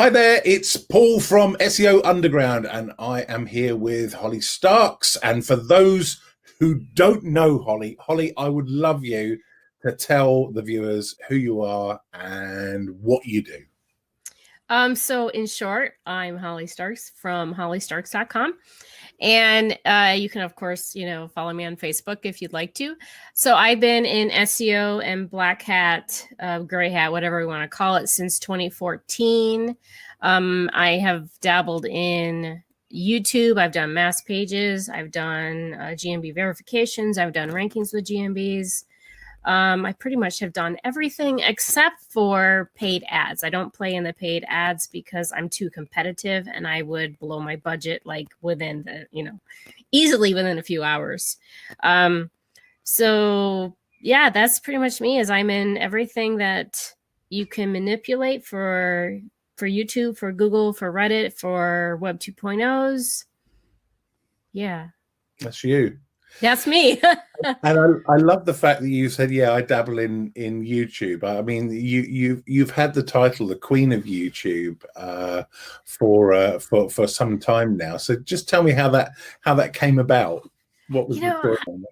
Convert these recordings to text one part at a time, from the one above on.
Hi there, it's Paul from SEO Underground, and I am here with Holly Starks. And for those who don't know Holly, I would love you to tell the viewers who you are and what you do. So in short, I'm Holly Starks from hollystarks.com. And you can, of course, follow me on Facebook if you'd like to. So I've been in SEO and black hat, gray hat, whatever we want to call it, since 2014. I have dabbled in YouTube. I've done mass pages. I've done GMB verifications. I've done rankings with GMBs. I pretty much have done everything except for paid ads. I don't play in the paid ads because I'm too competitive and I would blow my budget like within easily within a few hours. So yeah, that's pretty much me. Is I'm in everything that you can manipulate for YouTube, for Google, for Reddit, for Web 2.0s. Yeah. That's you. That's me. And I love the fact that you said, yeah, I dabble in YouTube. I mean, you've had the title, the Queen of YouTube, for some time now. So just tell me how that came about. What was the story on that?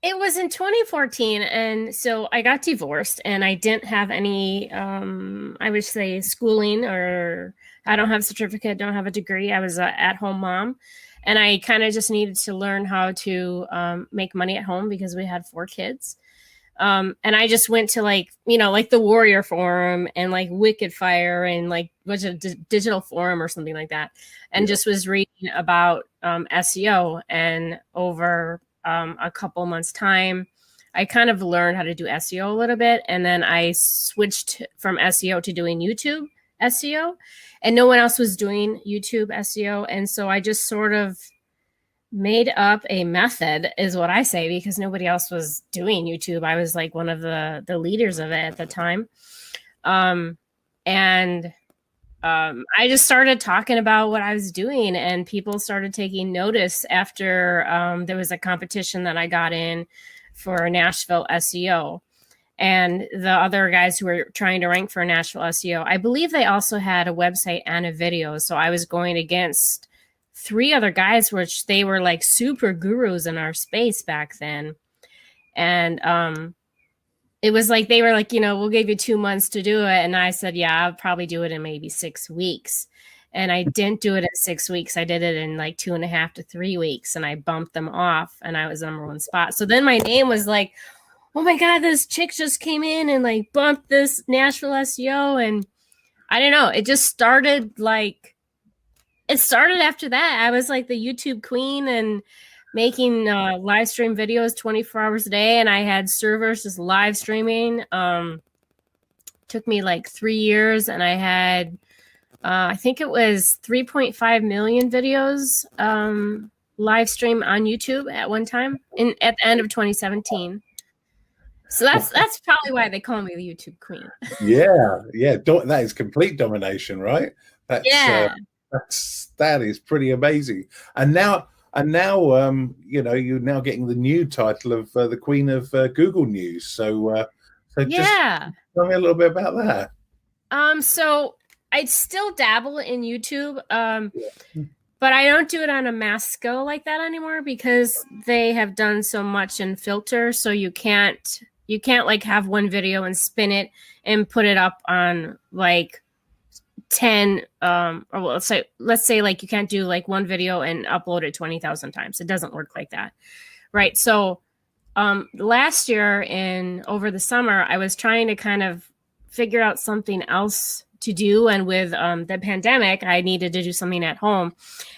It was in 2014, and so I got divorced, and I didn't have any, I would say, schooling, or I don't have a certificate, don't have a degree. I was an at-home mom, and I kind of just needed to learn how to make money at home because we had 4 kids. And I just went to like the Warrior Forum and like Wicked Fire and like what's a digital forum or something like that, and just was reading about SEO, and over a couple months time, I kind of learned how to do SEO a little bit. And then I switched from SEO to doing YouTube SEO, and no one else was doing YouTube SEO. And so I just sort of made up a method, is what I say, because nobody else was doing YouTube. I was like one of the leaders of it at the time. I just started talking about what I was doing, and people started taking notice after there was a competition that I got in for Nashville SEO. And the other guys who were trying to rank for Nashville SEO, I believe they also had a website and a video. So I was going against 3 other guys, which they were like super gurus in our space back then. And it was like, they were like, we'll give you 2 months to do it. And I said, yeah, I'll probably do it in maybe 6 weeks. And I didn't do it in 6 weeks. I did it in like 2.5 to 3 weeks, and I bumped them off, and I was #1 spot. So then my name was like, oh my God, this chick just came in and like bumped this Nashville SEO. And I don't know, it just started like, it started after that. I was like the YouTube queen and making live stream videos 24 hours a day. And I had servers just live streaming. Took me like 3 years, and I had, I think it was 3.5 million videos live stream on YouTube at one time at the end of 2017. So that's probably why they call me the YouTube queen. Yeah. That is complete domination, right? That is pretty amazing. And now, you're now getting the new title of the Queen of Google News. So just tell me a little bit about that. So I still dabble in YouTube, but I don't do it on a mass scale like that anymore because they have done so much in filter. So you can't like have one video and spin it and put it up on like 10 or let's say like you can't do like one video and upload it 20,000 times. It doesn't work like that, right? So last year over the summer, I was trying to kind of figure out something else to do, and with the pandemic, I needed to do something at home.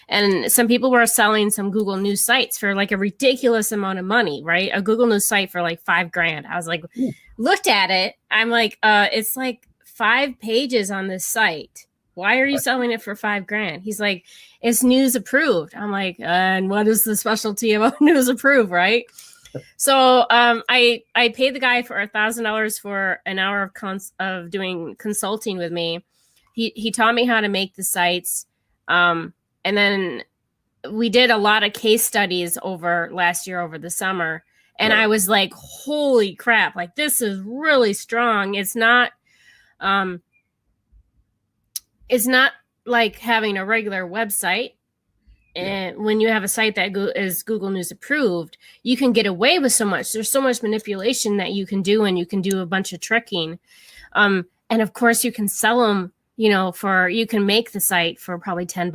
And some people were selling some Google News sites for like a ridiculous amount of money, right? A Google News site for like $5,000. I was like, looked at it, I'm like, it's like 5 pages on this site. Why are you selling it for $5,000? He's like, it's news approved. I'm like, and what is the specialty about news approved, right? So I paid the guy for $1,000 for an hour of doing consulting with me. He taught me how to make the sites, and then we did a lot of case studies over last year over the summer, and I was like, holy crap! Like, this is really strong. It's not it's not like having a regular website. Yeah. And when you have a site that is Google News approved, you can get away with so much. There's so much manipulation that you can do, and you can do a bunch of tricking. And of course, you can sell them. You can make the site for probably $10,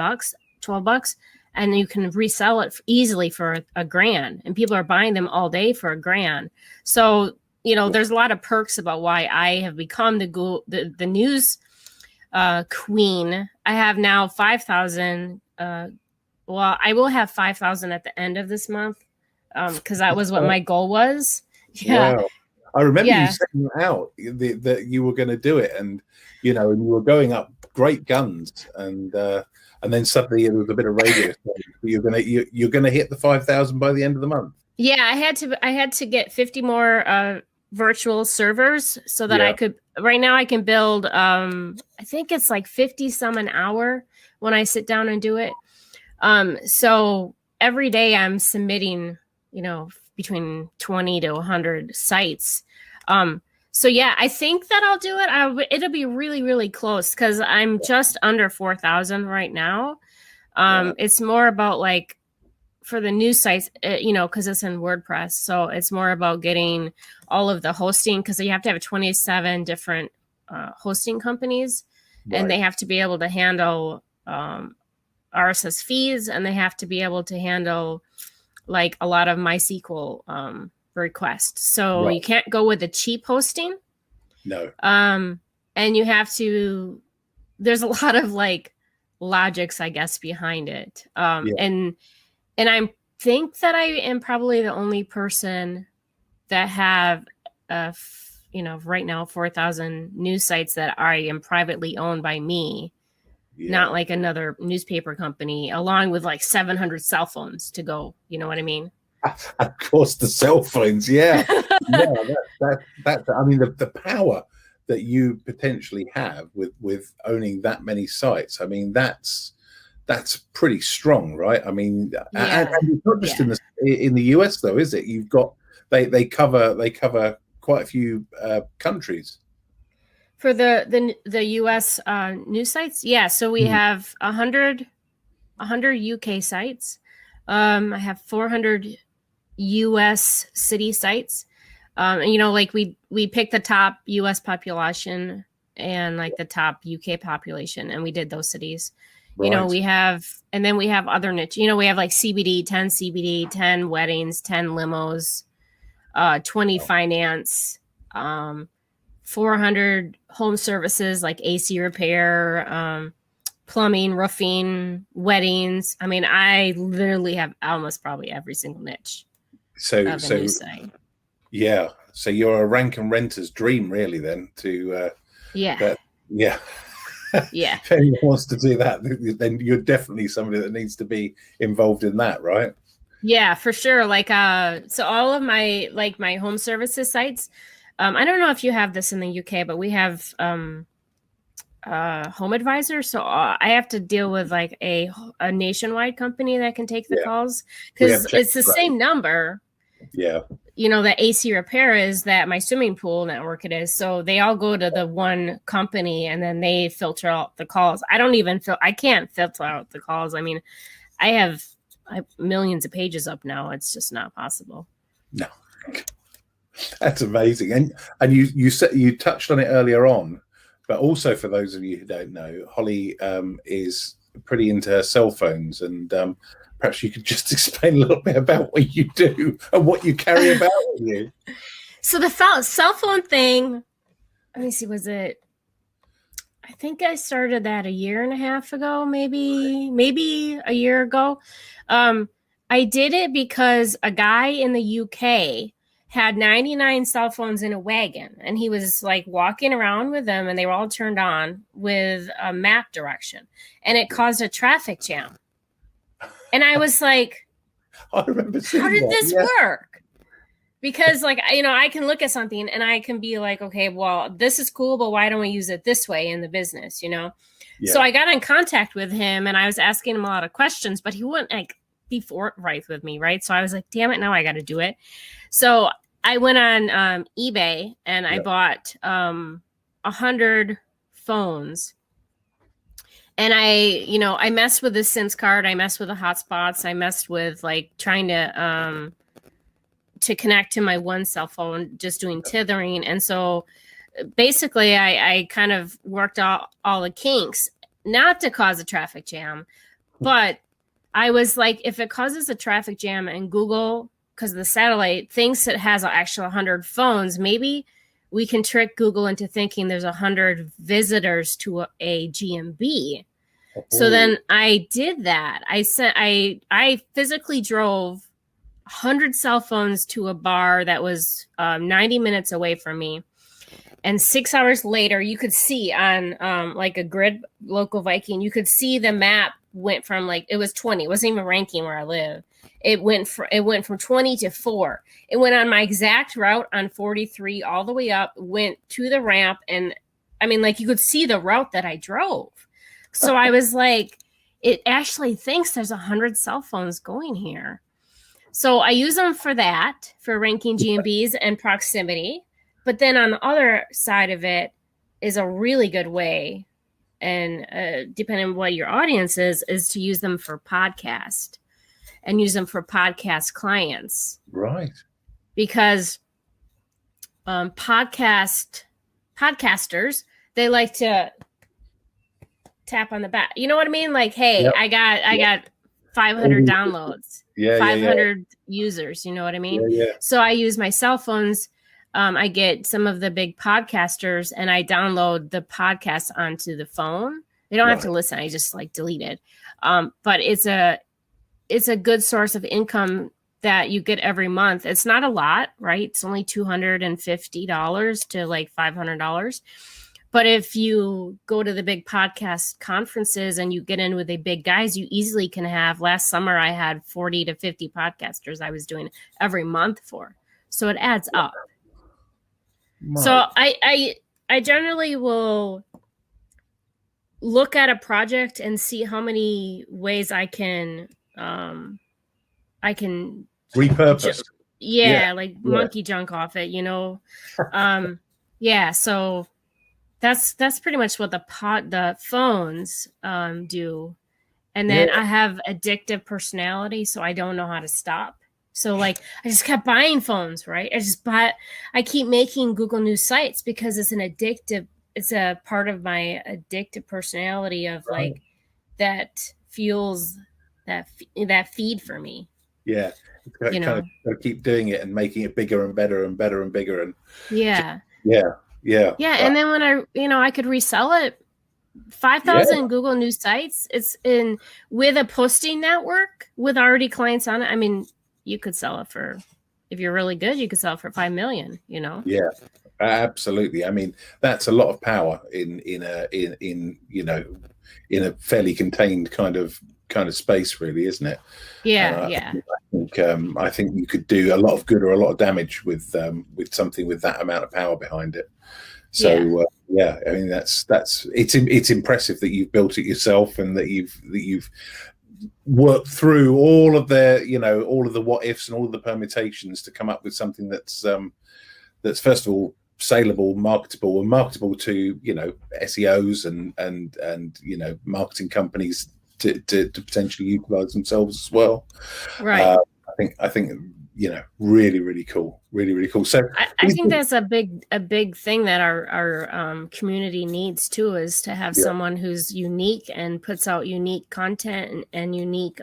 $12, and you can resell it easily for $1,000. And people are buying them all day for $1,000. So there's a lot of perks about why I have become the news queen. I have now 5,000. Well, I will have 5,000 at the end of this month, because that was what my goal was. Yeah. Wow. I remember you Yeah. setting out that you were going to do it, and and you were going up great guns, and then suddenly there was a bit of radio. You're gonna hit the 5,000 by the end of the month. Yeah, I had to get 50 more virtual servers so that I could. Right now, I can build. I think it's like 50 some an hour when I sit down and do it. So every day I'm submitting, between 20 to 100 sites. So yeah, I think that I'll do it. It'll be really, really close because I'm just under 4,000 right now. It's more about like for the news sites, because it's in WordPress. So it's more about getting all of the hosting, because you have to have 27 different hosting companies, and they have to be able to handle RSS feeds, and they have to be able to handle like a lot of MySQL requests. So you can't go with the cheap hosting. No. And you have to, there's a lot of like logics, I guess, behind it. And I think that I am probably the only person that have, right now 4,000 news sites that I am privately owned by me. Not like another newspaper company, along with like 700 cell phones to go. You know what I mean? Of course, the cell phones. Yeah. That. I mean, the power that you potentially have with owning that many sites. I mean, that's pretty strong, right? I mean, and it's not just in the US though, is it? You've got they cover quite a few countries. For the U.S. News sites, yeah. So we have 100 UK sites. I have 400 U.S. city sites. And like we picked the top U.S. population and like the top UK population, and we did those cities. We have, and then we have other niche. We have like CBD, 10 CBD, 10 weddings, 10 limos, 20 finance. 400 home services like AC repair, plumbing, roofing, weddings. I mean, I literally have almost probably every single niche. So yeah. So you're a rank and renter's dream, really, then. Yeah. If anyone wants to do that, then you're definitely somebody that needs to be involved in that, right? Yeah, for sure. Like, so all of my home services sites. I don't know if you have this in the UK, but we have Home Advisor. So I have to deal with like a nationwide company that can take the calls, because it's the same number. Yeah. The AC repair is that my swimming pool network it is. So they all go to the one company, and then they filter out the calls. I can't filter out the calls. I mean, I have millions of pages up now. It's just not possible. No. That's amazing. And you said, you touched on it earlier on, but also for those of you who don't know, Holly is pretty into her cell phones, and perhaps you could just explain a little bit about what you do and what you carry about with you. So the cell phone thing, let me see, I think I started that a year and a half ago, maybe a year ago. I did it because a guy in the UK had 99 cell phones in a wagon, and he was like walking around with them, and they were all turned on with a map direction, and it caused a traffic jam. And I was like, I remember seeing how did this work? Because like, I can look at something and I can be like, okay, well, this is cool, but why don't we use it this way in the business, So I got in contact with him, and I was asking him a lot of questions, but he wouldn't like be forthright with me, right? So I was like, damn it, now I got to do it. So I went on eBay, and I bought 100 phones, And I messed with the SIMS card. I messed with the hotspots. I messed with like trying to connect to my one cell phone, just doing tethering. And so basically I kind of worked all the kinks, not to cause a traffic jam, but I was like, if it causes a traffic jam and Google, because the satellite thinks it has actually 100 phones, maybe we can trick Google into thinking there's 100 visitors to a GMB. So then I did that. I physically drove 100 cell phones to a bar that was 90 minutes away from me. And 6 hours later, you could see on like a grid local Viking, you could see the map went from like, it was 20. It wasn't even ranking where I live. It went from 20 to 4. It went on my exact route on 43 all the way up, went to the ramp. And I mean, like you could see the route that I drove. So I was like, it actually thinks there's 100 cell phones going here. So I use them for that, for ranking GMBs and proximity. But then on the other side of it is a really good way, and depending on what your audience is to use them for podcast and use them for podcast clients. Right. Because podcasters, they like to tap on the back. You know what I mean? Like, hey, yep. I got 500 downloads, 500 users. You know what I mean? Yeah. So I use my cell phones. I get some of the big podcasters and I download the podcast onto the phone. They don't have to listen. I just like delete it. But it's a good source of income that you get every month. It's not a lot, right? It's only $250 to like $500. But if you go to the big podcast conferences and you get in with the big guys, you easily can have, last summer I had 40 to 50 podcasters I was doing every month for. So it adds up. Right. So I generally will look at a project and see how many ways I can repurpose. Like monkey junk off it, you know. So that's pretty much what the phones do. And then I have addictive personality, so I don't know how to stop. So like I just kept buying phones, right? I keep making Google News sites because it's a part of my addictive personality of like that fuels that feed for me. Yeah. You know, kind of keep doing it and making it bigger and better and better and bigger. And yeah. And then when I could resell it, 5,000 Google News sites. It's in with a posting network with already clients on it. I mean, you could sell it for, if you're really good, you could sell it for 5 million, you know? Yeah, absolutely. I mean, that's a lot of power in a fairly contained kind of space, really, isn't it? Yeah. I think you could do a lot of good or a lot of damage with something with that amount of power behind it. So I mean, it's impressive that you've built it yourself and that you've worked through all of the what ifs and all of the permutations to come up with something that's first of all saleable, marketable to SEOs and marketing companies to potentially utilize themselves as well. Right. I think really, really cool. So I think that's a big thing that our community needs too, is to have someone who's unique and puts out unique content and unique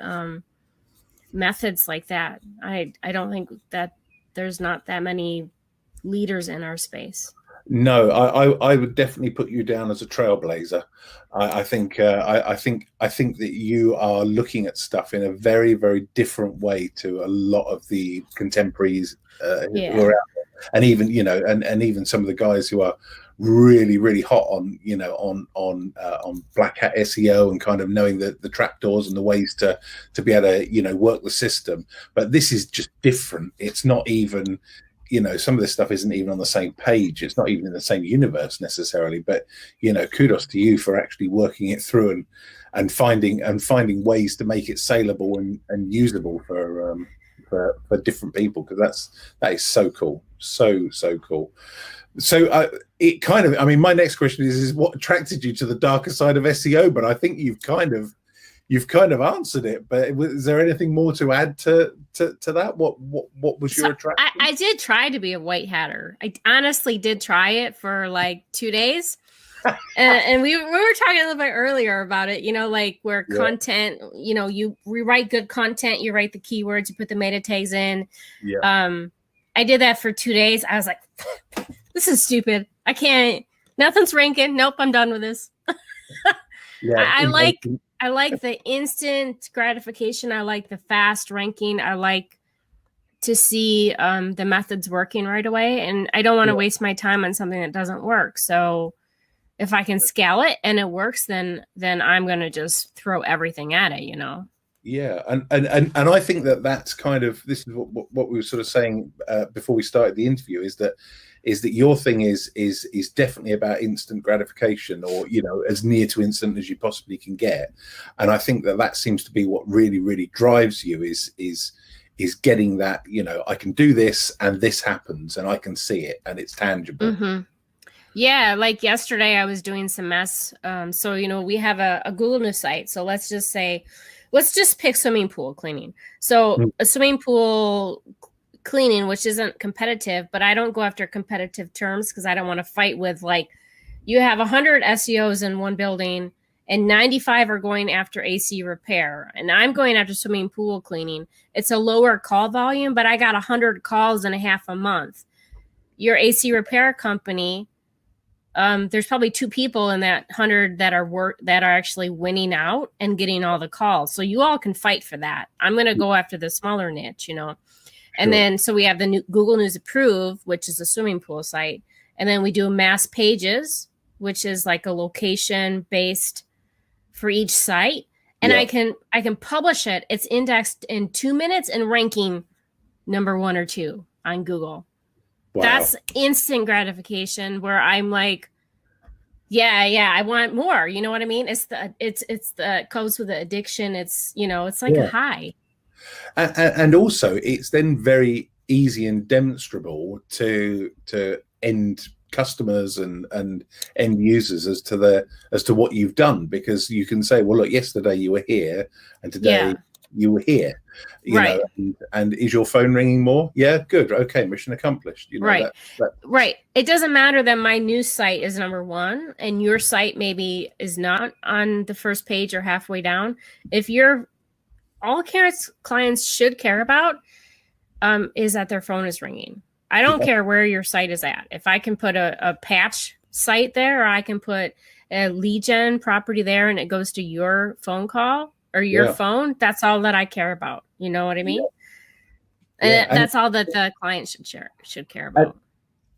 methods like that. I don't think that there's not that many leaders in our space. No, I would definitely put you down as a trailblazer. I think that you are looking at stuff in a very, very different way to a lot of the contemporaries who are out there, and even and even some of the guys who are really, really hot on black hat SEO and kind of knowing the trapdoors and the ways to be able to work the system. But this is just different. It's not even. Some of this stuff isn't even on the same page. It's not even in the same universe necessarily, but kudos to you for actually working it through and finding ways to make it saleable and usable for different people, because that is so cool. So cool. So it kind of, I mean, my next question is what attracted you to the darker side of SEO? But I think you've kind of answered it. But is there anything more to add to that? What was your attraction? I did try to be a white hatter. I honestly did try it for like 2 days. And we were talking a little bit earlier about it, like where content, you rewrite good content, you write the keywords, you put the meta tags in. Yeah. I did that for 2 days. I was like, this is stupid. I can't, nothing's ranking. Nope, I'm done with this. I like the instant gratification. I like the fast ranking. I like to see the methods working right away. And I don't want to waste my time on something that doesn't work. So if I can scale it and it works, then I'm going to just throw everything at it, Yeah, and I think that's kind of, this is what we were sort of saying before we started the interview, is that your thing is definitely about instant gratification, or as near to instant as you possibly can get. And I think that seems to be what really drives you, is getting that, I can do this and this happens and I can see it and it's tangible. Mm-hmm. Yeah, like yesterday I was doing some mess. So, we have a Google News site. So let's just pick swimming pool cleaning. So a swimming pool cleaning, which isn't competitive, but I don't go after competitive terms because I don't want to fight with, like, you have 100 SEOs in one building and 95 are going after AC repair. And I'm going after swimming pool cleaning. It's a lower call volume, but I got 100 calls in a half a month. Your AC repair company, there's probably 2 people in that 100 that are actually winning out and getting all the calls. So you all can fight for that. I'm going to go after the smaller niche, And then, so we have the Google News Approve, which is a swimming pool site. And then we do mass pages, which is like a location based for each site. And I can publish it. It's indexed in 2 minutes and ranking number 1 or 2 on Google. Wow. That's instant gratification where I'm like, yeah, I want more. You know what I mean? It's the comes with the addiction. It's, it's like a high. And also it's then very easy and demonstrable to end customers and end users as to what you've done, because you can say, well, look, yesterday you were here and today you were here, you know, and is your phone ringing more? Yeah, good. Okay, mission accomplished. Right. It doesn't matter that my news site is number 1 and your site maybe is not on the first page or halfway down. If you're, all clients should care about is that their phone is ringing. I don't care where your site is at. If I can put a patch site there, or I can put a lead gen property there and it goes to your phone call or your phone, that's all that I care about. You know what I mean? And that's all that the client should care about.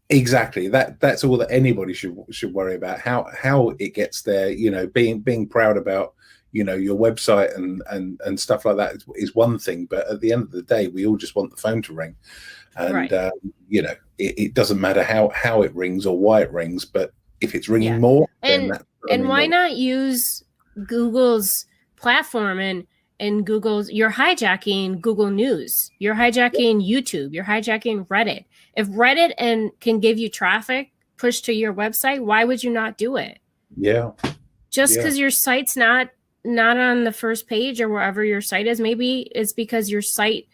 Exactly. That's all that anybody should worry about. How it gets there, being proud about, your website and stuff like that is one thing, but at the end of the day, we all just want the phone to ring. And it doesn't matter how it rings or why it rings, but if it's ringing more, and why not use Google's platform and Google's, you're hijacking Google News, you're hijacking YouTube, you're hijacking Reddit. If Reddit can give you traffic pushed to your website, why would you not do it? Yeah. Just because your site's not on the first page or wherever your site is, maybe it's because your site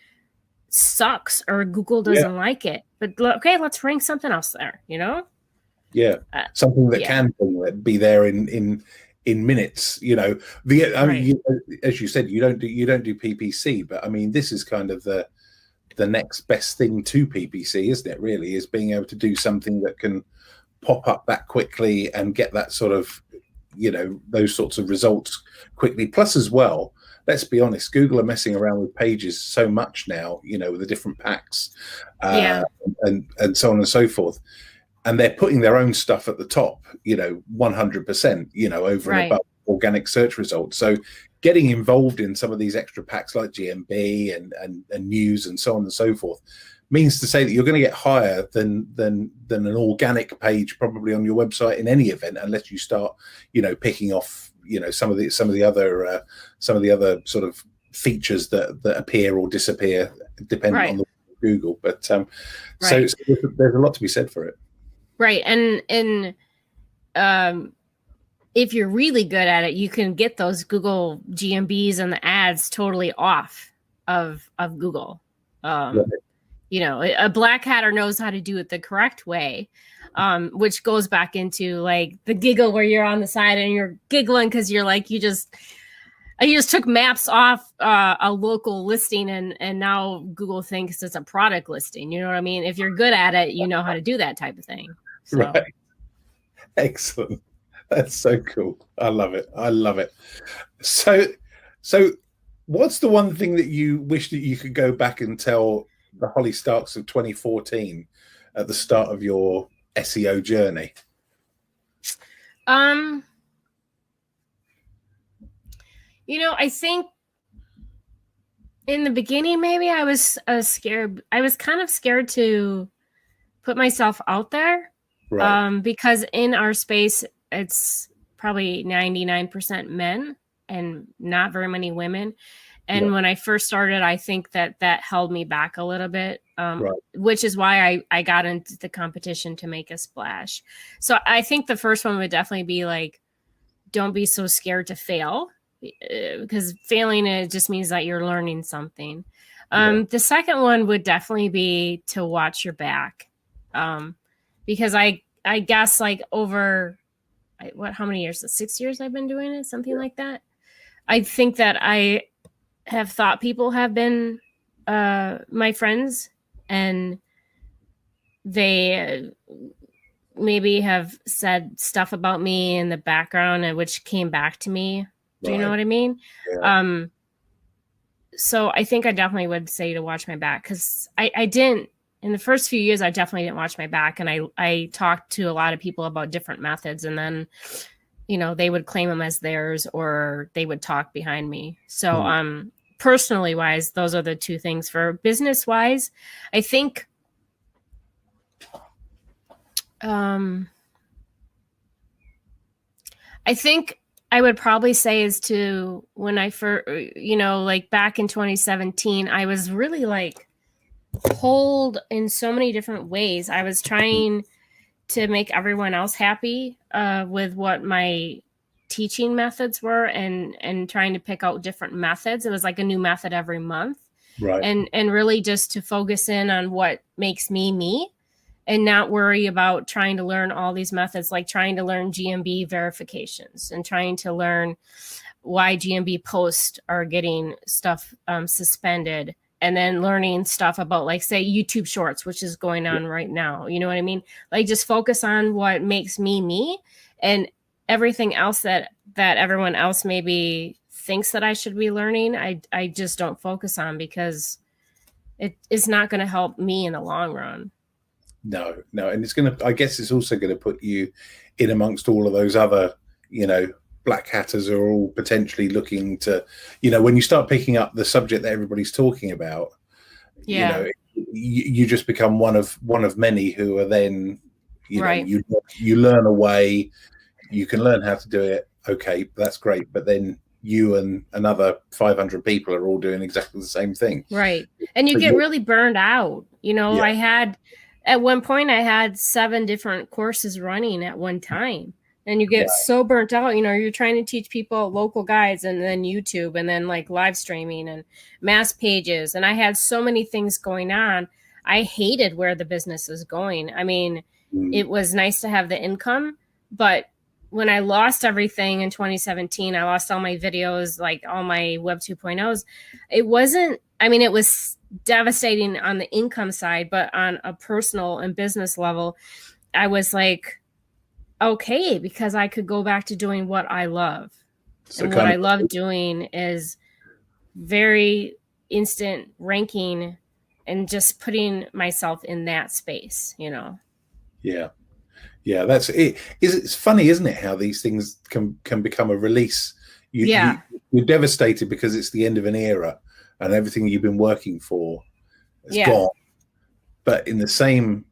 sucks or Google doesn't like it. But okay, let's rank something else there, Yeah, something that can be there in minutes. As you said, you don't do PPC, but I mean, this is kind of the next best thing to PPC, isn't it? Really, is being able to do something that can pop up that quickly and get that sort of, those sorts of results quickly. Plus, as well, let's be honest, Google are messing around with pages so much now, with the different packs, and so on and so forth. And they're putting their own stuff at the top, 100%, over and above organic search results. So getting involved in some of these extra packs like GMB and news and so on and so forth means to say that you're going to get higher than an organic page probably on your website in any event, unless you start, picking off, some of the other sort of features that appear or disappear depending on the Google. But so there's a lot to be said for it. Right. And um, if you're really good at it, you can get those Google GMBs and the ads totally off of Google. Right. You know, a black hatter knows how to do it the correct way, which goes back into like the giggle where you're on the side and you're giggling because you're like you just took maps off a local listing and now Google thinks it's a product listing. You know what I mean? If you're good at it, you know how to do that type of thing. So. Right. Excellent. That's so cool. I love it. I love it. So what's the one thing that you wish that you could go back and tell the Holly Starks of 2014 at the start of your SEO journey? You know, I think in the beginning, maybe I was scared. I was kind of scared to put myself out there, Right. because in our space, it's probably 99% men and not very many women. And Yeah. when I first started, I think that held me back a little bit, Right. which is why I got into the competition to make a splash. So I think the first one would definitely be like, don't be so scared to fail, because failing, it just means that you're learning something. The second one would definitely be to watch your back, because I guess like over how many years? 6 years I've been doing it, something like that. I think that I have thought people have been my friends, and they maybe have said stuff about me in the background, and which came back to me. Do you know what I mean? Yeah. So I think I definitely would say to watch my back, because I didn't, in the first few years, I definitely didn't watch my back. And I talked to a lot of people about different methods, and then, you know, they would claim them as theirs, or they would talk behind me. So, personally wise, those are the two things. For business wise, I think, I would probably say is to, when I first, you know, like back in 2017, I was really like pulled in so many different ways. I was trying to make everyone else happy with what my teaching methods were, and trying to pick out different methods. It was like a new method every month. Right. And really just to focus in on what makes me, and not worry about trying to learn all these methods, like trying to learn GMB verifications and trying to learn why GMB posts are getting stuff suspended, and then learning stuff about, like, say, YouTube Shorts, which is going on right now. You know what I mean? Like, just focus on what makes me, and everything else that everyone else maybe thinks that I should be learning, I just don't focus on, because it is not going to help me in the long run. No, and it's going to, I guess it's also going to put you in amongst all of those other, you know, black hatters are all potentially looking to, you know, when you start picking up the subject that everybody's talking about, you know, you just become one of many who are then, you know, you learn a way, you can learn how to do it. Okay, that's great. But then you and another 500 people are all doing exactly the same thing. Right. And you get really burned out. You know, at one point I had 7 different courses running at one time, and you get so burnt out. You know, you're trying to teach people local guides, and then YouTube, and then like live streaming and mass pages. And I had so many things going on. I hated where the business was going. I mean, it was nice to have the income, but when I lost everything in 2017, I lost all my videos, like all my Web 2.0s. It wasn't, I mean, it was devastating on the income side, but on a personal and business level, I was like, okay, because I could go back to doing what I love. So, and what I love doing is very instant ranking and just putting myself in that space, you know? Yeah, that's it. It's funny, isn't it, how these things can become a release. You're devastated because it's the end of an era and everything you've been working for is gone. But in the same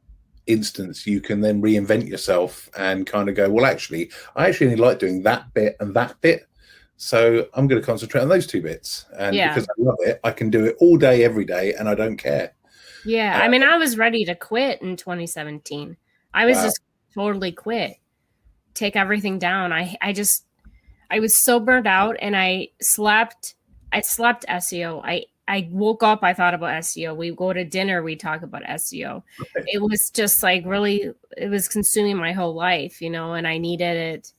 instance, you can then reinvent yourself and kind of go, well, actually, I actually only like doing that bit and that bit. So I'm going to concentrate on those 2 bits. And because I love it, I can do it all day, every day, and I don't care. Yeah. I mean, I was ready to quit in 2017. I was just totally quit, take everything down. I was so burnt out, and I slept SEO. I woke up, I thought about SEO. We go to dinner, we talk about SEO. Right. It was just like really, it was consuming my whole life, and I needed it.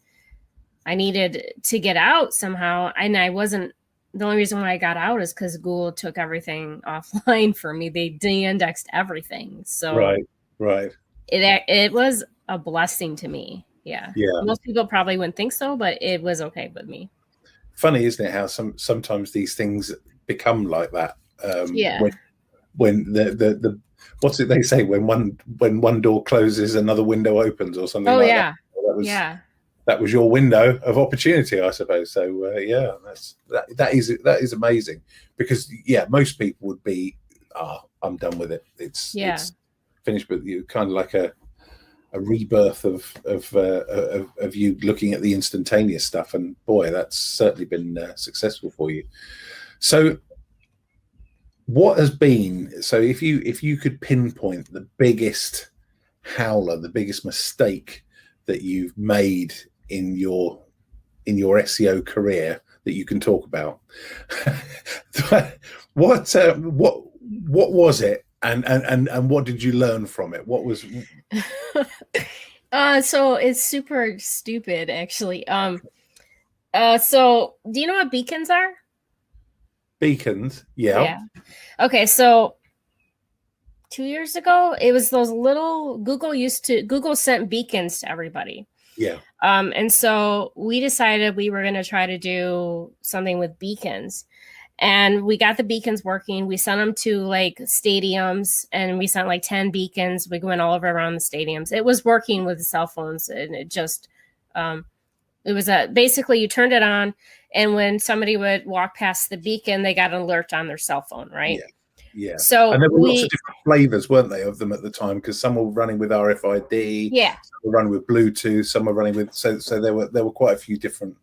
I needed to get out somehow. And the only reason why I got out is because Google took everything offline for me. They de-indexed everything. So right. It was a blessing to me. Yeah. Most people probably wouldn't think so, but it was okay with me. Funny, isn't it, how sometimes these things become like that? When the what's it they say, when one door closes, another window opens, or something like that. That was your window of opportunity, I suppose. So that is amazing, because most people would be, I'm done with it. It's finished. But you kind of like a rebirth of you looking at the instantaneous stuff, and boy, that's certainly been successful for you. So what has been, so if you could pinpoint the biggest howler, the biggest mistake that you've made in your SEO career that you can talk about, what was it, and what did you learn from it? What was so it's super stupid, actually. So do you know what beacons are? Beacons? Yeah. Okay, so 2 years ago, it was those little Google sent beacons to everybody. Yeah. And so we decided we were going to try to do something with beacons, and we got the beacons working. We sent them to like stadiums, and we sent like 10 beacons. We went all over around the stadiums. It was working with the cell phones, and it just, it was basically you turned it on, and when somebody would walk past the beacon, they got an alert on their cell phone, right? Yeah. So and there were lots of different flavors, weren't they, of them at the time? Because some were running with RFID, some were running with Bluetooth, some were running with so there were quite a few different.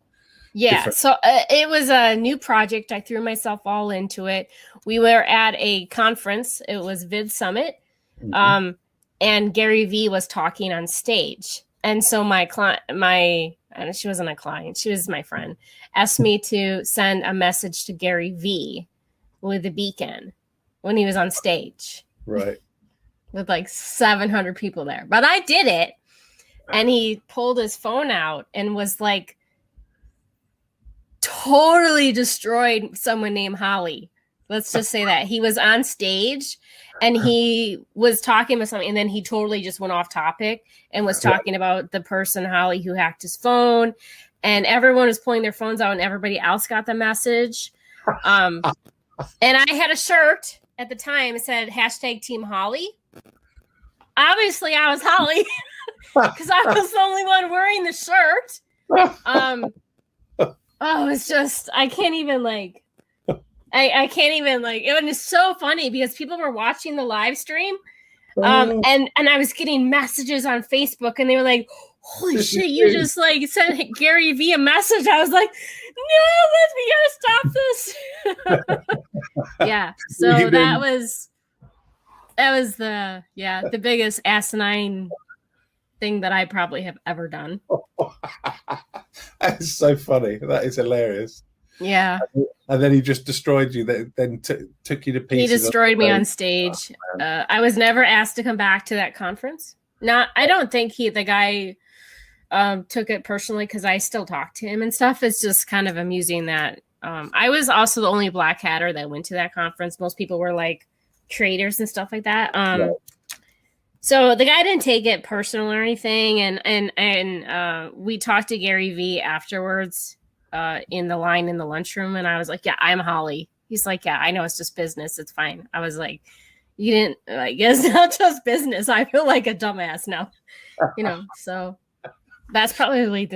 So it was a new project. I threw myself all into it. We were at a conference. It was Vid Summit, and Gary Vee was talking on stage. And so my client, she wasn't a client, she was my friend, asked me to send a message to Gary Vee with a beacon when he was on stage. Right. With like 700 people there. But I did it. And he pulled his phone out and was like, totally destroyed someone named Holly. Let's just say that. He was on stage and he was talking about something, and then he totally just went off topic and was talking about the person, Holly, who hacked his phone, and everyone was pulling their phones out and everybody else got the message. And I had a shirt at the time. It said #Team Holly. Obviously I was Holly because I was the only one wearing the shirt. It's just, I can't even like, I can't even like, it was so funny because people were watching the live stream. And I was getting messages on Facebook, and they were like, holy shit, you just like sent Gary Vee a message. I was like, no, we gotta stop this. So that was the biggest asinine thing that I probably have ever done. That is so funny. That is hilarious. Yeah. And then he just destroyed you. Then took you to pieces. He destroyed me on stage. I was never asked to come back to that conference. I don't think the guy took it personally, because I still talk to him and stuff. It's just kind of amusing that I was also the only black hatter that went to that conference. Most people were like traders and stuff like that. So the guy didn't take it personal or anything, and we talked to Gary Vee afterwards in the line in the lunchroom, and I was like, "Yeah, I'm Holly." He's like, "Yeah, I know, it's just business. It's fine." I was like, "You didn't like? It's not just business." I feel like a dumbass now, So that's probably the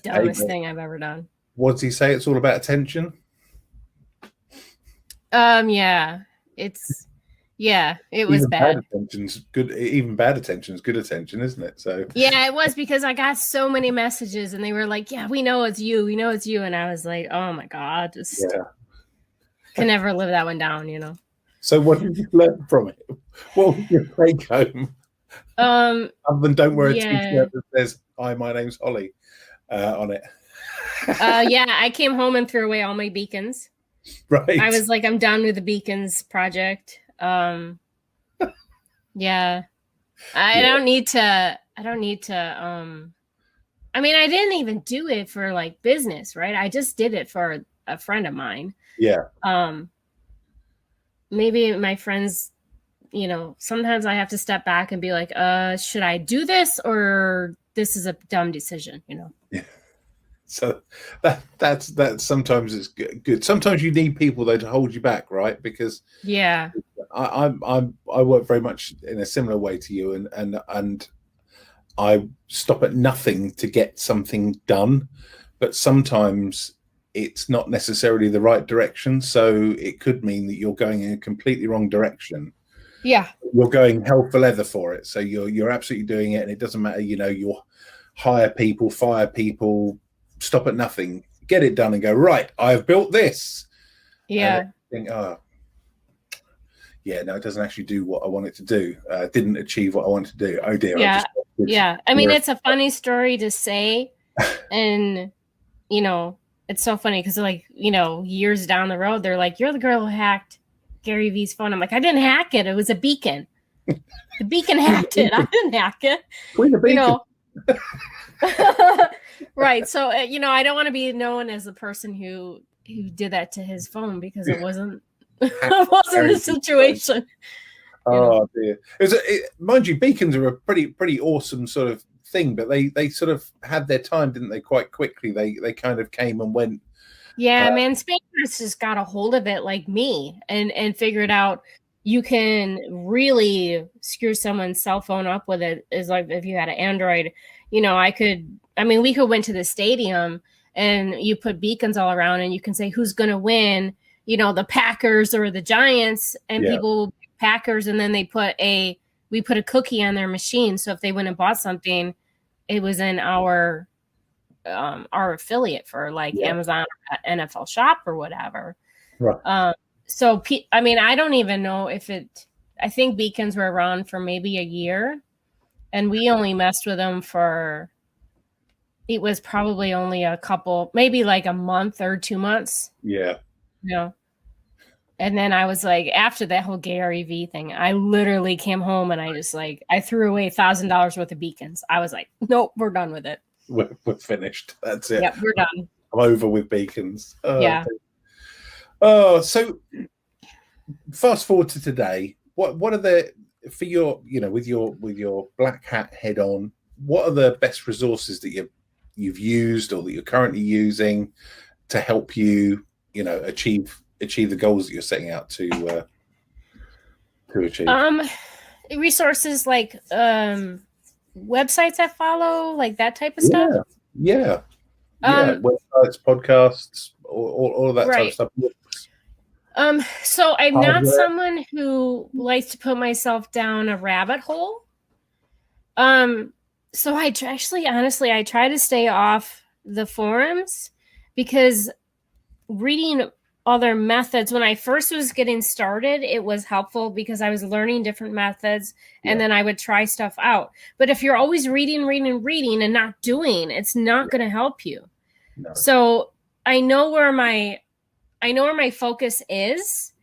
dumbest thing I've ever done. What does he say? It's all about attention. It was bad. Bad attention's good. Even bad attention's good attention, isn't it? So it was, because I got so many messages, and they were like, "Yeah, we know it's you. We know it's you." And I was like, "Oh my god, can never live that one down." So what did you learn from it? What was your take home? Um, Other than don't wear a yeah. t-shirt that says "Hi, my name's Holly" on it. Yeah, I came home and threw away all my beacons. Right. I was like, I'm done with the beacons project. Yeah. I Yeah. don't need to I mean, I didn't even do it for like business, right? I just did it for a friend of mine. Yeah. Maybe my friends, sometimes I have to step back and be like, should I do this or this is a dumb decision, Yeah. So that's sometimes it's good. Sometimes you need people though to hold you back, right? Because Yeah. I work very much in a similar way to you, and I stop at nothing to get something done, but sometimes it's not necessarily the right direction. So it could mean that you're going in a completely wrong direction. Yeah. You're going hell for leather for it. So you're absolutely doing it, and it doesn't matter. You'll hire people, fire people, stop at nothing, get it done, and go right. I've built this. Yeah. And think, yeah, no, it doesn't actually do what I want it to do. Didn't achieve what I wanted to do. Oh dear. Yeah. Yeah. I mean, it's a funny story to say. And, it's so funny because, like, years down the road, they're like, you're the girl who hacked Gary V's phone. I'm like, I didn't hack it. It was a beacon. The beacon hacked it. I didn't hack it. Right. So, I don't want to be known as the person who did that to his phone because it wasn't the situation. Oh dear! Mind you, beacons are a pretty awesome sort of thing, but they sort of had their time, didn't they? Quite quickly, they kind of came and went. Yeah, man, spammers just got a hold of it like me and figured out you can really screw someone's cell phone up with it. Is like if you had an Android, we could went to the stadium and you put beacons all around and you can say who's going to win, the Packers or the Giants, and people will pick Packers, and then we put a cookie on their machine. So if they went and bought something, it was in our affiliate for like Amazon or NFL Shop or whatever. Right. So, I don't even know I think beacons were around for maybe a year, and we only messed with them it was probably only a couple, maybe like a month or 2 months. Yeah. And then I was like, after that whole Gary V thing, I literally came home and I threw away $1,000 worth of beacons. I was like, nope, we're done with it. We're finished. That's it. Yep, we're done. I'm over with beacons. Yeah. So fast forward to today. What are the, for your, with your black hat head on, what are the best resources that you've used or that you're currently using to help you, achieve the goals that you're setting out to achieve? Resources like websites I follow, like that type of stuff. Yeah. Websites, podcasts, all of that type of stuff. So I'm not someone who likes to put myself down a rabbit hole. So I honestly, I try to stay off the forums because reading other methods, when I first was getting started, it was helpful because I was learning different methods and then I would try stuff out. But if you're always reading and not doing, it's not going to help you. No. So I know where my focus is,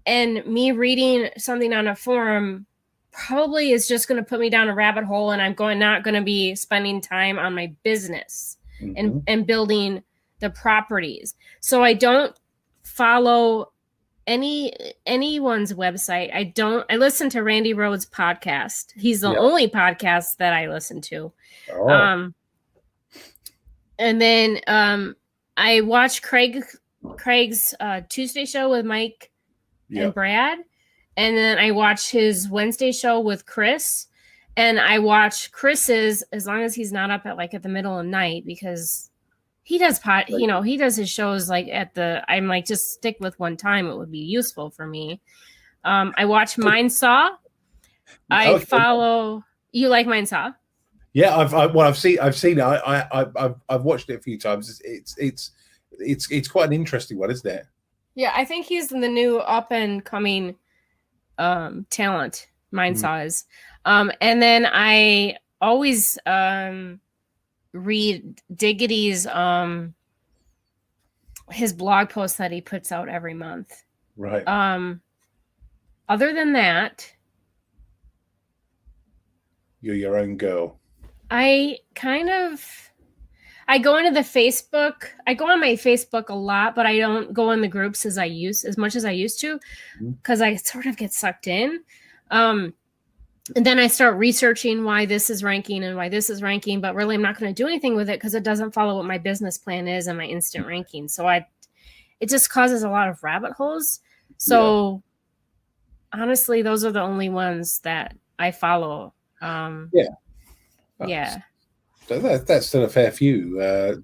and me reading something on a forum probably is just going to put me down a rabbit hole, and I'm not going to be spending time on my business and building the properties. So I don't follow anyone's website. I listen to Randy Rhodes' podcast. He's the only podcast that I listen to. Oh. And then I watch Craig's Tuesday show with Mike and Brad. And then I watch his Wednesday show with Chris. And I watch Chris's, as long as he's not up at the middle of the night, because he does he does his shows I'm like, just stick with one time. It would be useful for me. I watch Mindsaw. I follow. You like Mindsaw? Yeah, I've seen it. I've watched it a few times. It's quite an interesting one, isn't it? Yeah, I think he's the new up and coming talent. Mindsaw is. And then I always read Diggity's his blog post that he puts out every month. Right. Other than that, You're your own girl. I go into the Facebook. I go on my Facebook a lot, but I don't go in the groups as much as I used to, because I sort of get sucked in. And then I start researching why this is ranking and why this is ranking, but really I'm not going to do anything with it because it doesn't follow what my business plan is and my instant ranking. So it just causes a lot of rabbit holes. So honestly, those are the only ones that I follow. Yeah. So that's still a fair few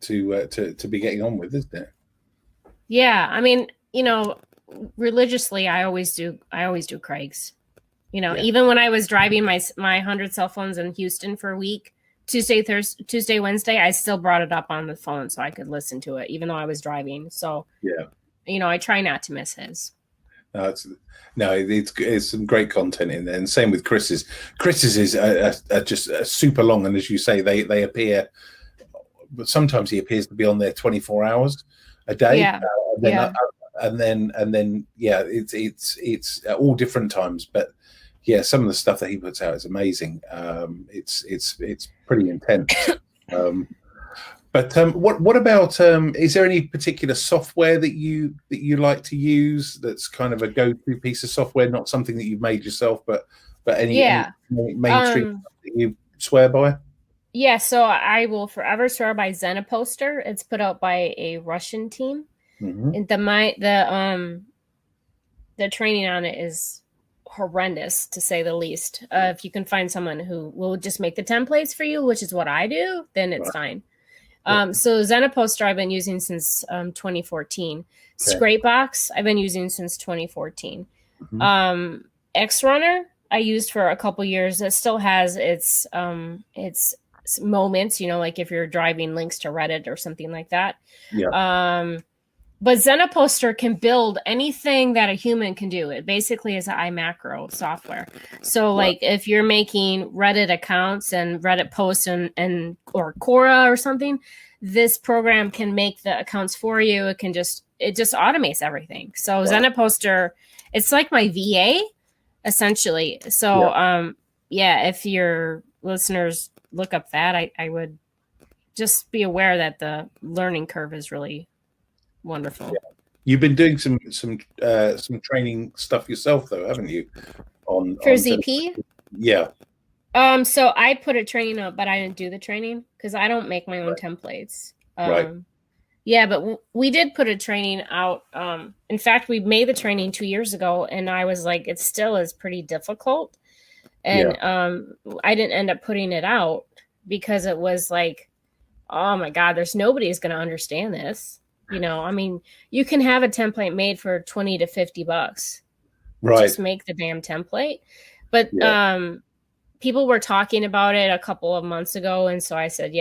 to be getting on with, isn't it? Yeah. I mean, religiously, I always do Craig's. Even when I was driving my 100 cell phones in Houston for a week, Tuesday, Wednesday, I still brought it up on the phone so I could listen to it, even though I was driving. So, I try not to miss his. It's some great content in there, and same with Chris's. Chris's is just super long, and as you say, they appear, but sometimes he appears to be on there 24 hours a day. And then it's at all different times, but some of the stuff that he puts out is amazing. It's pretty intense. But what about is there any particular software that you like to use that's kind of a go-to piece of software, not something that you've made yourself, but any mainstream that you swear by? Yeah, so I will forever swear by Zenoposter. It's put out by a Russian team. And the training on it is horrendous, to say the least. If you can find someone who will just make the templates for you, which is what I do, then it's fine. So Zenoposter I've been using since 2014. Scrapebox I've been using since 2014. Xrunner I used for a couple years. It still has its moments, like if you're driving links to Reddit or something like that. But Zenoposter can build anything that a human can do. It basically is an iMacro software. So like if you're making Reddit accounts and Reddit posts and or Quora or something, this program can make the accounts for you. It just automates everything. So Zenoposter, it's like my VA essentially. So if your listeners look up that, I would just be aware that the learning curve is really wonderful. You've been doing some training stuff yourself, though, haven't you? For ZP? Yeah. So I put a training up, but I didn't do the training because I don't make my own templates. Yeah, but we did put a training out. In fact, we made the training 2 years ago, and I was like, it still is pretty difficult. And I didn't end up putting it out because it was like, oh my God, there's nobody who's going to understand this. I mean, you can have a template made for $20 to $50. Just make the damn template. But people were talking about it a couple of months ago, and so I said,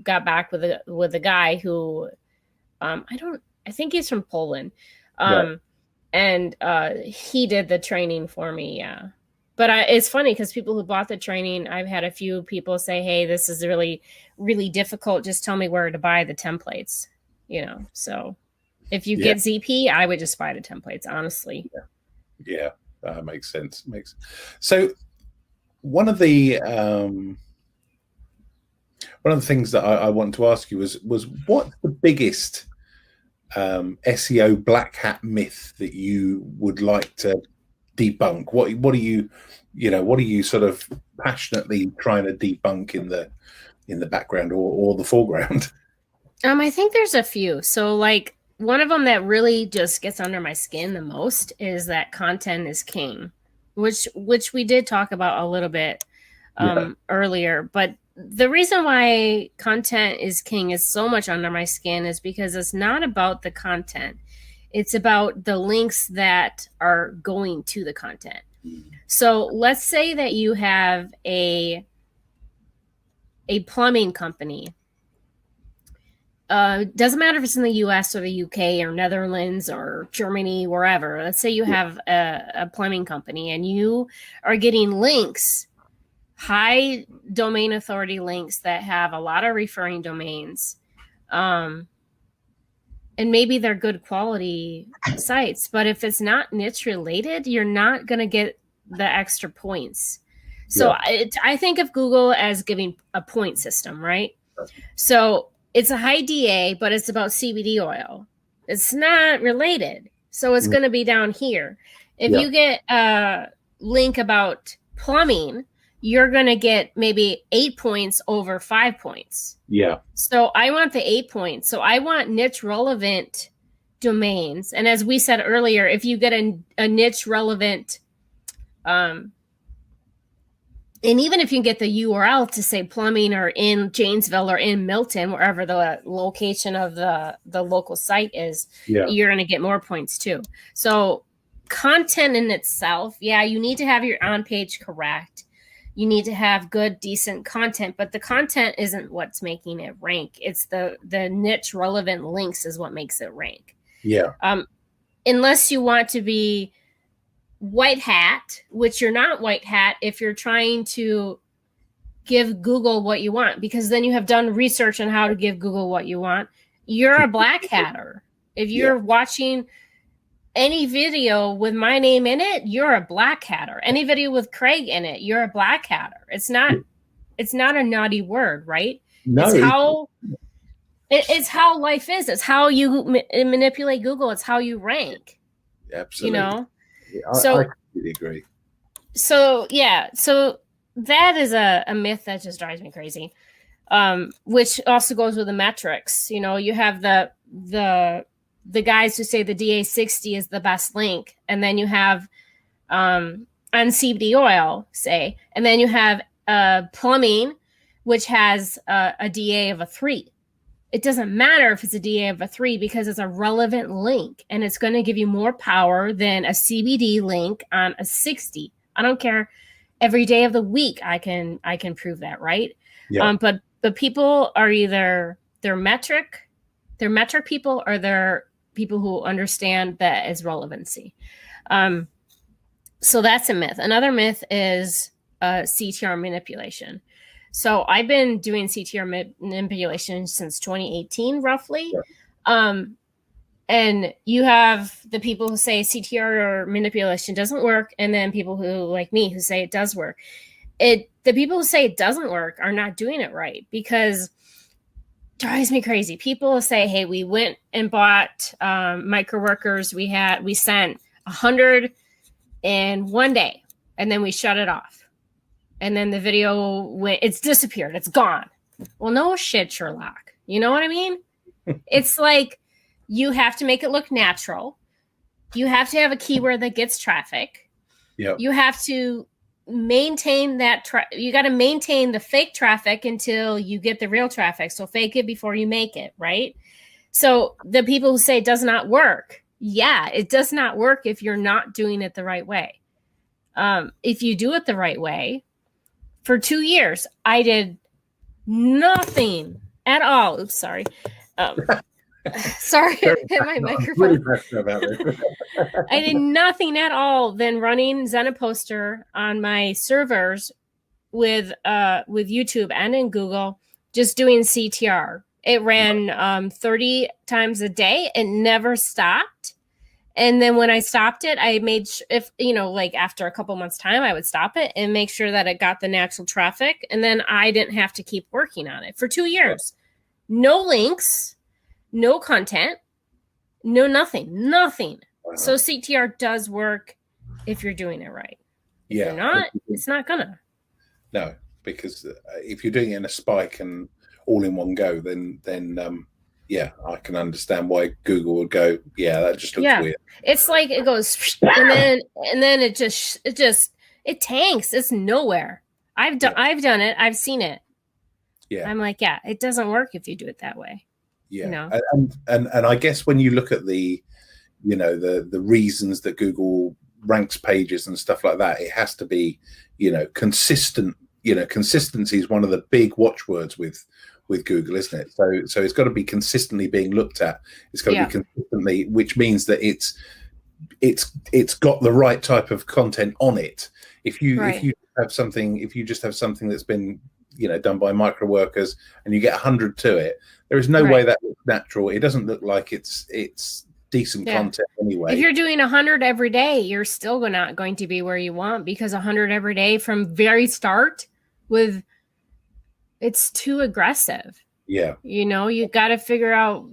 got back with a guy who I think he's from Poland. And he did the training for me, But it's funny because people who bought the training, I've had a few people say, hey, this is really, really difficult. Just tell me where to buy the templates. So if you get ZP, I would just buy the templates, honestly. Makes sense. So one of the things that I want to ask you was what's the biggest SEO black hat myth that you would like to debunk? What are you sort of passionately trying to debunk in the background or the foreground? I think there's a few. So like one of them that really just gets under my skin the most is that content is king, which we did talk about a little bit earlier. But the reason why content is king is so much under my skin is because it's not about the content. It's about the links that are going to the content. So let's say that you have a plumbing company. Doesn't matter if it's in the US or the UK or Netherlands or Germany, wherever. Let's say you have a plumbing company and you are getting links high domain authority links that have a lot of referring domains. And maybe they're good quality sites, but if it's not niche related, you're not going to get the extra points. So I think of Google as giving a point system, right? So it's a high DA, but it's about CBD oil. It's not related. So it's going to be down here. If you get a link about plumbing, you're going to get maybe 8 points over 5 points. Yeah. So I want the 8 points. So I want niche relevant domains. And as we said earlier, if you get a niche relevant, and even if you can get the URL to say plumbing or in Janesville or in Milton, wherever the location of the local site is, you're going to get more points too. So content in itself, you need to have your on page correct. You need to have good, decent content, but the content isn't what's making it rank. It's the niche relevant links is what makes it rank. Yeah. Unless you want to be white hat, which you're not white hat if you're trying to give Google what you want, because then you have done research on how to give Google what you want. You're a black hatter. If you're watching any video with my name in it, you're a black hatter. Any video with Craig in it, you're a black hatter. It's not a naughty word, right? No. It's how life is. It's how you manipulate Google. It's how you rank. Absolutely. You know? I completely agree. So that is a myth that just drives me crazy. Which also goes with the metrics. You know, you have the guys who say the DA60 is the best link, and then you have on CBD oil, say, and then you have plumbing, which has a DA of a 3. It doesn't matter if it's a DA of a 3 because it's a relevant link and it's going to give you more power than a CBD link on a 60. I don't care. Every day of the week, I can prove that, right? Yeah. But people are either they're metric people, or they're people who understand that as relevancy. So that's a myth. Another myth is CTR manipulation. So I've been doing CTR manipulation since 2018, roughly. Yeah. And you have the people who say CTR manipulation doesn't work, and then people who, like me, who say it does work. The people who say it doesn't work are not doing it right, because it drives me crazy. People say, hey, we went and bought micro workers. We sent 100 in one day, and then we shut it off. And then the video it's disappeared. It's gone. Well, no shit, Sherlock. You know what I mean? It's like you have to make it look natural. You have to have a keyword that gets traffic. Yep. You have to maintain that. You got to maintain the fake traffic until you get the real traffic. So fake it before you make it, right? So the people who say it does not work. Yeah, it does not work if you're not doing it the right way. If you do it the right way, for 2 years, I did nothing at all. Oops, sorry. Sorry, I hit my microphone. I did nothing at all than running Zenposter on my servers with YouTube and in Google, just doing CTR. It ran 30 times a day. It never stopped. And then when I stopped it, I made like after a couple months time, I would stop it and make sure that it got the natural traffic. And then I didn't have to keep working on it for 2 years. No links, no content, no nothing. Wow. So CTR does work if you're doing it right. If you're not, it's not gonna. No, because if you're doing it in a spike and all in one go, then I can understand why Google would go, that just looks weird. It's like it goes and then it tanks. It's nowhere. I've done it. I've seen it. Yeah. I'm like, it doesn't work if you do it that way. Yeah. You know? And I guess when you look at the reasons that Google ranks pages and stuff like that, it has to be, consistent. Consistency is one of the big watchwords with Google, isn't it? So it's got to be consistently being looked at. It's got to be consistently, which means that it's got the right type of content on it. If you just have something that's been, done by micro workers, and you get 100 to it, there is no Right. way that looks natural. It doesn't look like it's decent content anyway. If you're doing 100 every day, you're still not going to be where you want, because 100 every day from very start it's too aggressive. Yeah. You got to figure out,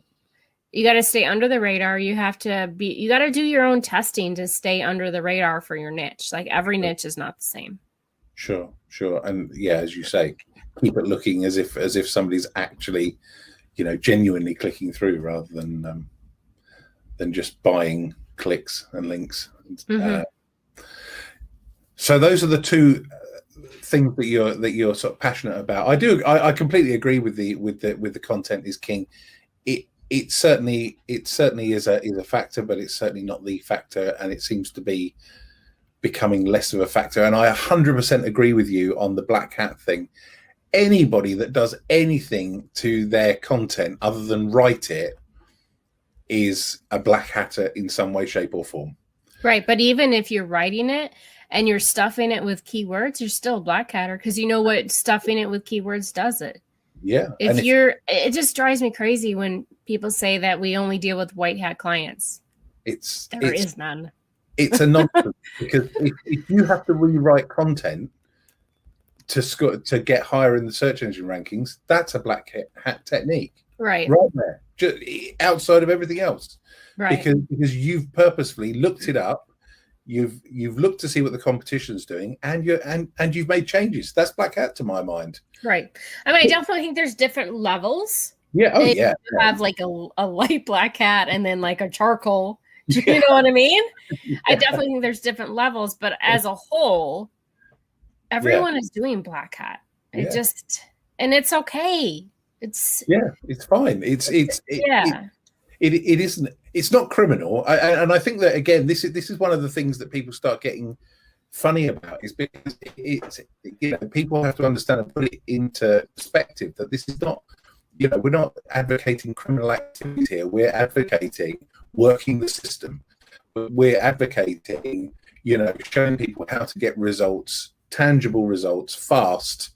you got to stay under the radar. You got to do your own testing to stay under the radar for your niche. Like, every niche is not the same. Sure. And yeah, as you say, keep it looking as if somebody's actually, genuinely clicking through, rather than just buying clicks and links. So those are the two things that you're sort of passionate about. I completely agree with the content is king. It certainly is a factor, but it's certainly not the factor, and it seems to be becoming less of a factor. And I 100% agree with you on the black hat thing. Anybody that does anything to their content other than write it is a black hatter in some way, shape, or form. Right. But even if you're writing it and you're stuffing it with keywords, you're still a black hatter, because you know what stuffing it with keywords does it. Yeah. It just drives me crazy when people say that we only deal with white hat clients. There is none. It's a nonsense, because if you have to rewrite content to get higher in the search engine rankings, that's a black hat technique. Right there, just outside of everything else. Right. Because you've purposefully looked it up, you've looked to see what the competition's doing, and you've made changes. That's black hat to my mind. Right. I mean, I definitely think there's different levels. Yeah. Oh, yeah. You have like a light black hat and then like a charcoal. You know what I mean? Yeah. I definitely think there's different levels, but as a whole, everyone is doing black hat. It just, and it's okay. It's fine. It isn't. It's not criminal, and I think that, again, this is one of the things that people start getting funny about, is because it's people have to understand and put it into perspective that this is not, we're not advocating criminal activities here. We're advocating working the system. We're advocating, showing people how to get results, tangible results, fast.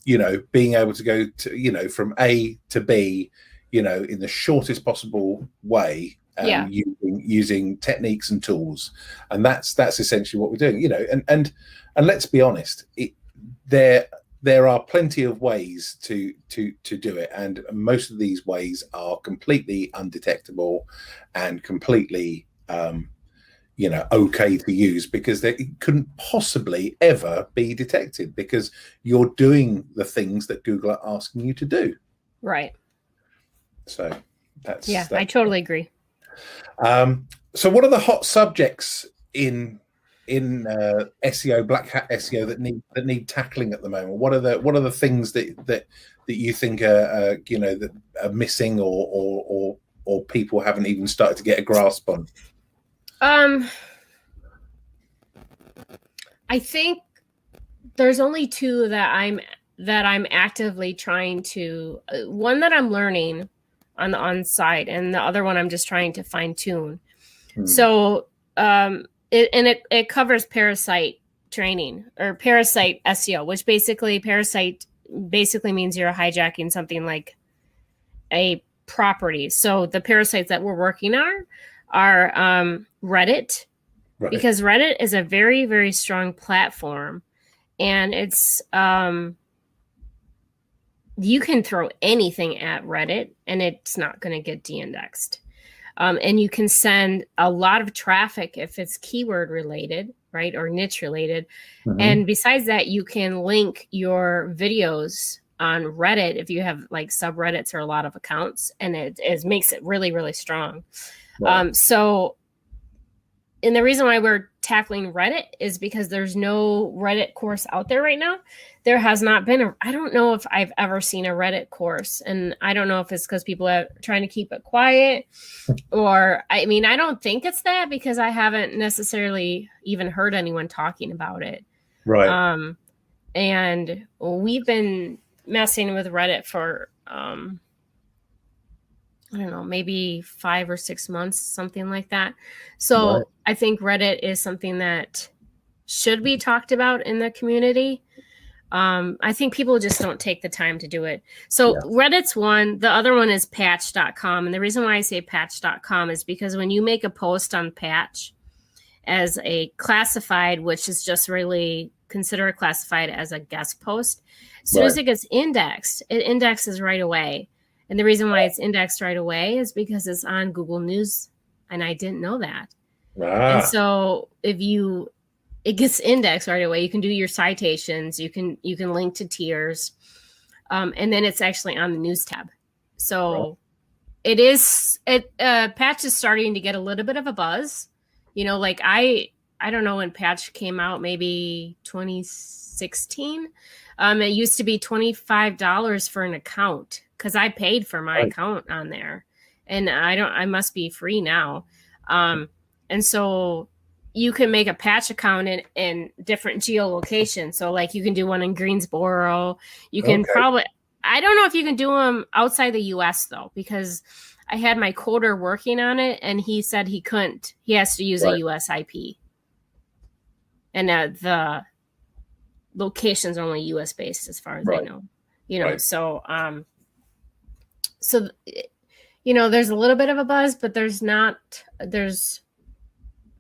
Being able to go to, from A to B, in the shortest possible way, using techniques and tools, and that's essentially what we're doing. And let's be honest, there are plenty of ways to do it, and most of these ways are completely undetectable and completely okay to use, because they couldn't possibly ever be detected, because you're doing the things that Google are asking you to do. Right. So that's I totally agree. So what are the hot subjects in SEO, black hat SEO, that need tackling at the moment? What are the things that you think are that are missing, or people haven't even started to get a grasp on? I think there's only two that I'm actively trying to, one that I'm learning on site, and the other one I'm just trying to fine tune. So it covers parasite training, or parasite SEO, which parasite means you're hijacking something like a property. So the parasites that we're working on are Reddit, because Reddit is a very, very strong platform, and it's you can throw anything at Reddit and it's not going to get de-indexed. And you can send a lot of traffic if it's keyword related, right, or niche related. And besides that, you can link your videos on Reddit if you have like subreddits or a lot of accounts, and it makes it really, really strong. So, and the reason why we're tackling Reddit is because there's no Reddit course out there right now. There has not been I don't know if I've ever seen a Reddit course, and I don't know if it's because people are trying to keep it quiet, or I don't think it's that, because I haven't necessarily even heard anyone talking about it. Right. And we've been messing with Reddit for I don't know, maybe 5 or 6 months, something like that. So I think Reddit is something that should be talked about in the community. I think people just don't take the time to do it. So Yeah. Reddit's one. The other one is patch.com. And the reason why I say patch.com is because when you make a post on Patch as a classified, which is just really consider it classified as a guest post, as soon as it gets indexed, it indexes right away. And the reason why it's indexed right away is because it's on Google News. And I didn't know that. And so if it gets indexed right away, you can do your citations, you can link to tiers, and then it's actually on the news tab. So Patch is starting to get a little bit of a buzz. Like I don't know when Patch came out, maybe 2016. It used to be $25 for an account because I paid for my account on there, and I must be free now. And so you can make a Patch account in different geolocations. So like you can do one in Greensboro. You can probably, I don't know if you can do them outside the US though, because I had my coder working on it and he said he couldn't. He has to use a US IP. And the locations are only US based as far as I know. So there's a little bit of a buzz, but there's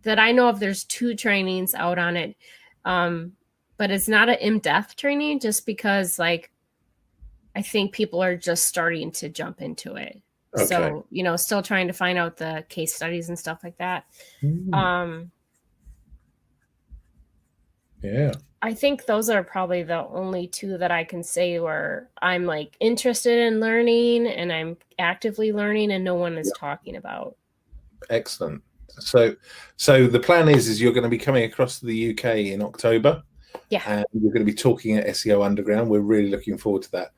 that I know of, there's 2 trainings out on it. But it's not an in-depth training just because like I think people are just starting to jump into it. So, still trying to find out the case studies and stuff like that. I think those are probably the only 2 that I can say where I'm like interested in learning and I'm actively learning and no one is talking about. Excellent. So the plan is you're going to be coming across to the UK in October. Yeah. And you're going to be talking at SEO Underground. We're really looking forward to that.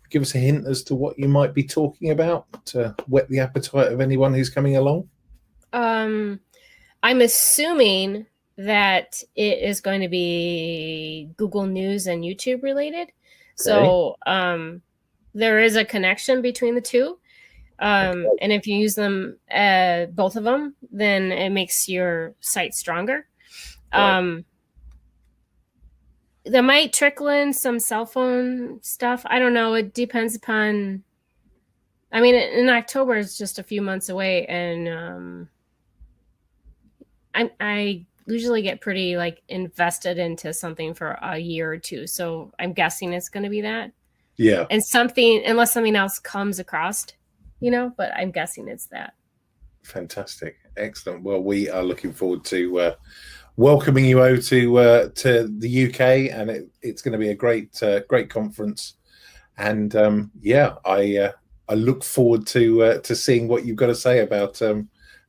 Give us a hint as to what you might be talking about to whet the appetite of anyone who's coming along. I'm assuming that it is going to be Google News and YouTube related. So there is a connection between the 2. And if you use them, both of them, then it makes your site stronger. There might trickle in some cell phone stuff. I don't know. It depends upon, in October, it's just a few months away. And I usually get pretty like invested into something for a year or 2. So I'm guessing it's going to be that. Yeah. And unless something else comes across, but I'm guessing it's that. Fantastic. Excellent. Well, we are looking forward to welcoming you over to the UK, and it's going to be a great conference. And I look forward to seeing what you've got to say about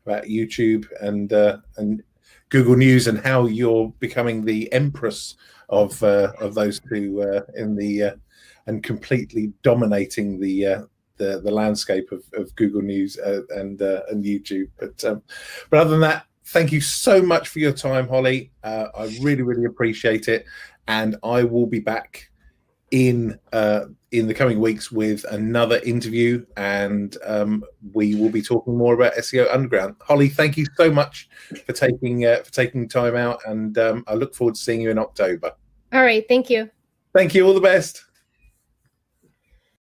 YouTube and Google News and how you're becoming the empress of those 2 and completely dominating the landscape of Google News and YouTube. But other than that, thank you so much for your time, Holly. I really, really appreciate it. And I will be back in the coming weeks with another interview, and we will be talking more about SEO Underground. Holly, thank you so much for taking time out, and I look forward to seeing you in October. All right. Thank you. Thank you. All the best.